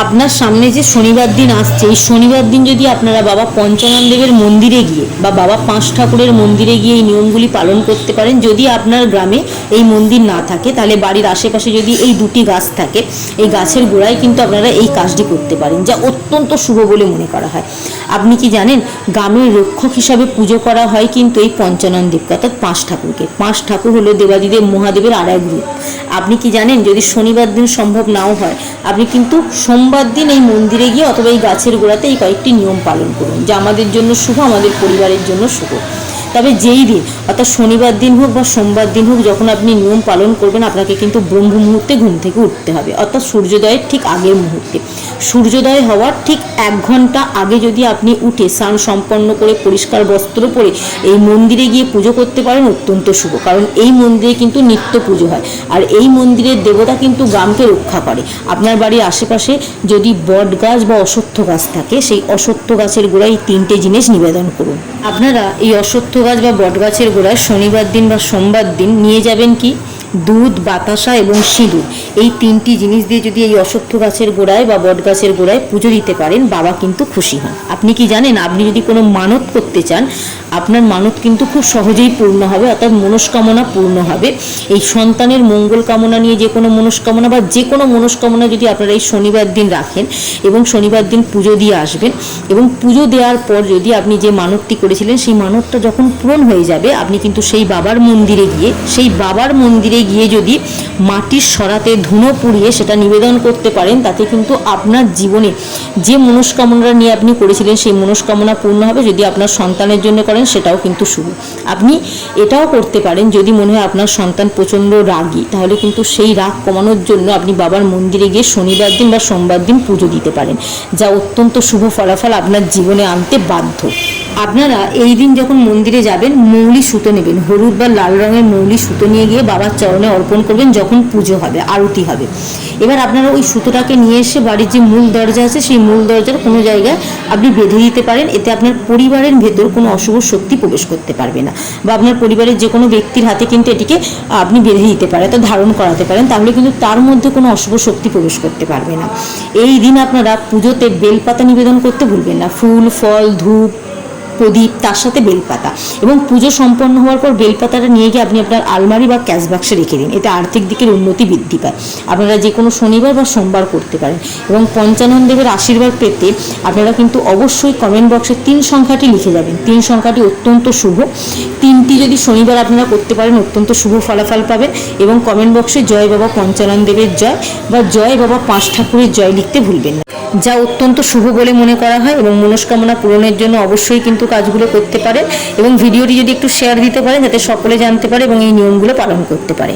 আপনার সামনে যে শনিবার দিন আসছে, এই শনিবার দিন যদি আপনারা বাবা পঞ্চানন দেবের মন্দিরে গিয়ে বা বাবা পাঁচ ঠাকুরের মন্দিরে গিয়ে এই নিয়মগুলি পালন করতে পারেন। যদি আপনার গ্রামে এই মন্দির না থাকে, তাহলে বাড়ির আশেপাশে যদি এই দুটি গাছ থাকে, এই গাছের গোড়ায় কিন্তু আপনারা এই কাজটি করতে পারেন, যা অত্যন্ত শুভ বলে মনে করা হয়। আপনি কি জানেন, গ্রামের রক্ষক হিসাবে পুজো করা হয় কিন্তু এই পঞ্চানন দেবকে, অর্থাৎ পাঁচ ঠাকুরকে। পাঁচ ঠাকুর হলো দেবাদিদেব মহাদেবের আর এক রূপ। আপনি কি জানেন, যদি শনিবার দিন সম্ভব নাও হয়, আপনি কিন্তু সোমবার দিন এই মন্দিরে গিয়ে অথবা এই গাছের গোড়াতে এই কয়েকটি নিয়ম পালন করুন, যা আমাদের জন্য শুভ, আমাদের পরিবারের জন্য শুভ। তবে যেই দিন, অর্থাৎ শনিবার দিন হোক বা সোমবার দিন হোক, যখন আপনি নিয়ম পালন করবেন, আপনাকে কিন্তু ব্রহ্ম মুহূর্তে ঘুম থেকে উঠতে হবে, অর্থাৎ সূর্যোদয়ের ঠিক আগের মুহূর্তে। সূর্যোদয় হওয়ার ঠিক 1 ঘন্টা আগে যদি আপনি উঠে স্নান সম্পন্ন করে পরিষ্কার বস্ত্র পরে এই মন্দিরে গিয়ে পুজো করতে পারেন, অত্যন্ত শুভ। কারণ এই মন্দিরে কিন্তু নিত্য পুজো হয়, আর এই মন্দিরের দেবতা কিন্তু গ্রামকে রক্ষা করে। আপনার বাড়ির আশেপাশে যদি বট গাছ বা অশ্বত্থ গাছ থাকে, সেই অশ্বত্থ গাছের গোড়ায় 3টে জিনিস নিবেদন করুন। আপনারা এই অশ্বত্থ গাছ বা বট গাছের গোড়ায় শনিবার দিন বা সোমবার দিন নিয়ে যাবেন কি, দুধ, বাতাসা এবং সিঁদুর। এই 3টি জিনিস দিয়ে যদি এই অশ্বত্থ গাছের গোড়ায় বা বট গাছের গোড়ায় পুজো দিতে পারেন, বাবা কিন্তু খুশি হন। আপনি কি জানেন, আপনি যদি কোনো মানত করতে চান, আপনার মানত কিন্তু খুব সহজেই পূর্ণ হবে, অর্থাৎ মনস্কামনা পূর্ণ হবে। এই সন্তানের মঙ্গল কামনা নিয়ে যে কোনো মনস্কামনা বা যে কোনো মনস্কামনা যদি আপনারা এই শনিবার দিন রাখেন এবং শনিবার দিন পুজো দিয়ে আসবেন, এবং পুজো দেওয়ার পর যদি আপনি যে মানতটি করেছিলেন সেই মানতটা যখন পূরণ হয়ে যাবে, আপনি কিন্তু সেই বাবার মন্দিরে গিয়ে যদি মাটির সরাতে ধুনো পুড়িয়ে সেটা নিবেদন করতে পারেন, তাতে কিন্তু আপনার জীবনে যে মনস্কামনা নিয়ে আপনি করেছিলেন সেই মনস্কামনা পূর্ণ হবে। যদি আপনার সন্তানের জন্য করেন, সেটাও কিন্তু শুভ। আপনি এটাও করতে পারেন, যদি মনে হয় আপনার সন্তান প্রচণ্ড রাগী, তাহলে কিন্তু সেই রাগ কমানোর জন্য আপনি বাবার মন্দিরে গিয়ে শনিবার দিন বা সোমবার দিন পুজো দিতে পারেন, যা অত্যন্ত শুভ ফলাফল আপনার জীবনে আনতে বাধ্য। আপনারা এই দিন যখন মন্দিরে যাবেন, মৌলি সুতো নেবেন, হলুদ বা লাল রঙের মৌলি সুতো নিয়ে গিয়ে বাবার চরণে অর্পণ করবেন যখন পুজো হবে, আরতি হবে। এবার আপনারা ওই সুতোটাকে নিয়ে এসে বাড়ির যে মূল দরজা আছে, সেই মূল দরজার কোনো জায়গায় আপনি বেঁধে দিতে পারেন। এতে আপনার পরিবারের ভেতর কোনো অশুভ শক্তি প্রবেশ করতে পারবে না, বা আপনার পরিবারের যে কোনো ব্যক্তির হাতে কিন্তু এটিকে আপনি বেঁধে দিতে পারেন, তা ধারণ করাতে পারেন, তাহলে কিন্তু তার মধ্যে কোনো অশুভ শক্তি প্রবেশ করতে পারবে না। এই দিন আপনারা পুজোতে বেলপাতা নিবেদন করতে ভুলবেন না, ফুল, ফল, ধূপ, প্রদীপ, তার সাথে বেলপাতা। এবং পুজো সম্পন্ন হওয়ার পর বেলপাতাটা নিয়ে গিয়ে আপনি আপনার আলমারি বা ক্যাশ বাক্সে রেখে দিন, এতে আর্থিক দিকের উন্নতি বৃদ্ধি পায়। আপনারা যে কোনো শনিবার বা সোমবার করতে পারেন। এবং পঞ্চানন দেবের আশীর্বাদ পেতে আপনারা কিন্তু অবশ্যই কমেন্ট বক্সে 3 সংখ্যাটি লিখে যাবেন। 3 সংখ্যাটি অত্যন্ত শুভ। 3টি যদি শনিবার আপনারা করতে পারেন, অত্যন্ত শুভ ফলাফল পাবেন। এবং কমেন্ট বক্সে জয় বাবা পঞ্চানন দেবের জয় বা জয় বাবা পাঁচ ঠাকুরের জয় লিখতে ভুলবেন না, যা অত্যন্ত শুভ বলে মনে করা হয়। এবং মনস্কামনা পূরণের জন্য অবশ্যই কিন্তু কাজগুলো করতে পারেন। এবং ভিডিওটি যদি একটু শেয়ার দিতে পারেন, যাতে সকলে জানতে পারে এবং এই নিয়মগুলো পালন করতে পারে।